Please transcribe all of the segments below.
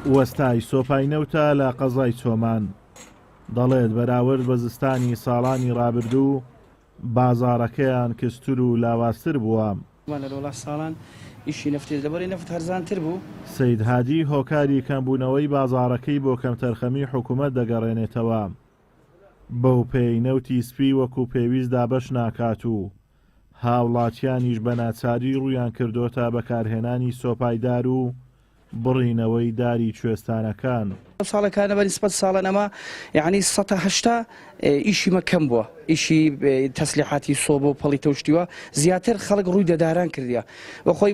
وەستای سۆپای نەوتە لە قەزای چۆمان دەڵێت بەراورد بە زستانی ساڵانی ڕابردوو بازاڕەکەیان کەستور و لاوااستر بووە. لەوڵات ساڵان ئیشی نفتی دەبەری نەفت هەرزانتر بوو. سەید هادی هۆکاری کەمبوونەوەی بازاڕەکەی بۆ کەمتەرخەمی حکوومەت دەگەڕێنێتەوە. بەو پێی نەوتی سپی وەکو پێویست دابەش ناکات و هاوڵاتیانیش بە ناچاری ڕوویان کردوتە بەکارهێنانی سۆپایدار و بڕینەوەی داری کوێستانەکان. ساڵەکانە بە نسبەت ساڵە نەما یعنی 180 ئیشی مەکەم بووە، ئیشی تەسلیحاتی سۆب و پەڵی تەشتیوە زیاتر خەڵک ڕووی دەداران کردیە و خۆی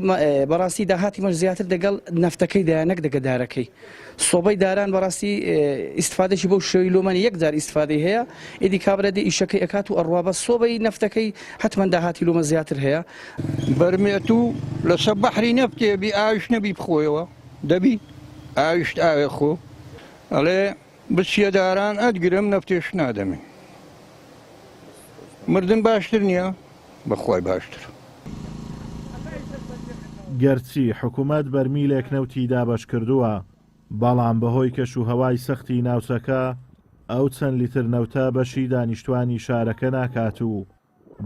بەڕاستی داهاتی مەش زیاتر دەگەڵ نەفتەکەی دایانەک دەگەدارەکەی سۆبەی داران بەڕاستی ئیسفادەشی بۆ شێوی لۆمانی یەکجار ئیسفادەی هەیە ئیدی کابرەدە ئیشەکەی ئەکات و ئەڕوا بە سۆبەی نەفتەکەی حتمما داهاتی لۆمە زیاتر هەیە. بەرمێت و لەسەر بەحری نەفتێ بی ئاویش نەبی بخۆیەوە دەبی ئاویشت ئاوێ خۆ ئەڵێ بچیەداران ئەدگرم نەفتێش نادەمێ مردن باشتر نییە بەخوای باشتر. گەرچی حکوومەت بەرمیلێک نەوتی دابەش کردووە بەڵام بەهۆی کەش و هەوای سەختی ناوچەکە ئەو چەند لیتر نەوتە بەشی دانیشتوانی شارەکە ناکات و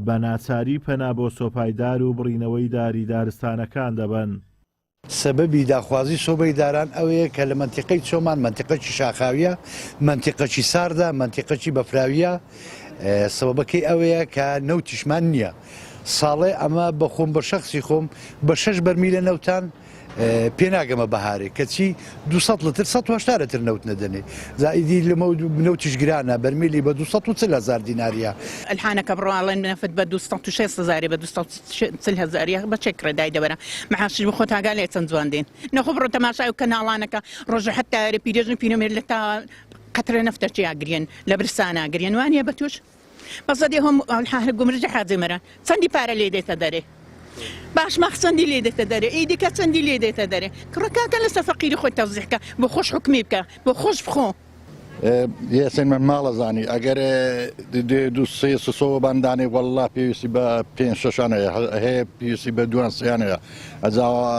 بە ناچاری پەنا بۆ سۆپایدار و بڕینەوەی داری دارستانەکان دەبن. سەبەبی داخوازی سۆبەی داران ئەوەیە کە لە منتیقەی چۆمان منتیقەکی شاخاویە، منتیقەکی ساردا، منتیقەکی بەفراویە. سەبەبەکەی ئەوەیە کە نەوتیشمان نییە. ساڵێ ئەمە بە خۆم بە شەخصی خۆم بە 6 بەرمیلە نەوتان پێناگەمە بەهارێک کەچی 200 لتر 180 لتر نەوت نەدەنێ زائیدی لەمە نەوتیش گرانە بەرمیلی بە 240,000 دیناریە. الحانەکە بڕواڵێن نەفت بە 260,000 بە 240,000 بە چێک ڕێدای دەبەرە مەحاشش بە خۆ تاگا لێ چەند جوان دێن نەخۆ بڕۆ تەماشای و کەناڵانەکە ڕۆژە حتى پیرێژن پیرۆمێر لە تا قەترە نەفتەرچی ئاگرێن لە برسانە ئاگرێن وانە بە توش بەزەدی هەم گومرج حاجی مەرە چەندی پارە لێ دێتە دەرێ باش ماخ چەندی لێ دێتە دەرێ ئیدیکە چەندی لێ دێتە دەرێ کڕەکەکە لەسەر فەقیری خۆی تەوزیحکە بۆ خۆش حکمی بکە بۆ خۆش بخۆ. یاسین من ماڵە زانی ئەگەر دو سێ سۆ بەندانێ وەڵڵا پێویستی بە 5-6 هەیە پێویستی بە 2 ئەجاوە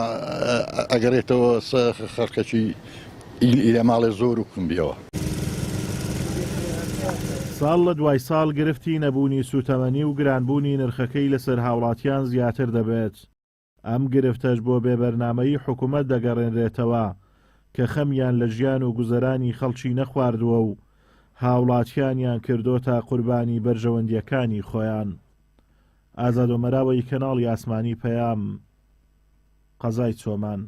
ئەگەرێتەوە خەڵکەکی لە ماڵێ زۆر و کومبیەوە. ساڵ لە دوای ساڵ گرفتی نەبوونی سوتەمەنی و گرانبوونی نرخەکەی لەسەر هاوڵاتیان زیاتر دەبێت. ئەم گرفتەش بۆ بێبەرنامەی حکوومەت دەگەڕێنرێتەوە کە خەمیان لە ژیان و گوزەرانی خەڵکی نەخواردووە و هاوڵاتیانیان کردۆتە قوربانی بەرژەوەندیەکانی خۆیان. ئازاد و مەراوەی کەناڵی ئاسمانی پەیام قەزای چۆمان.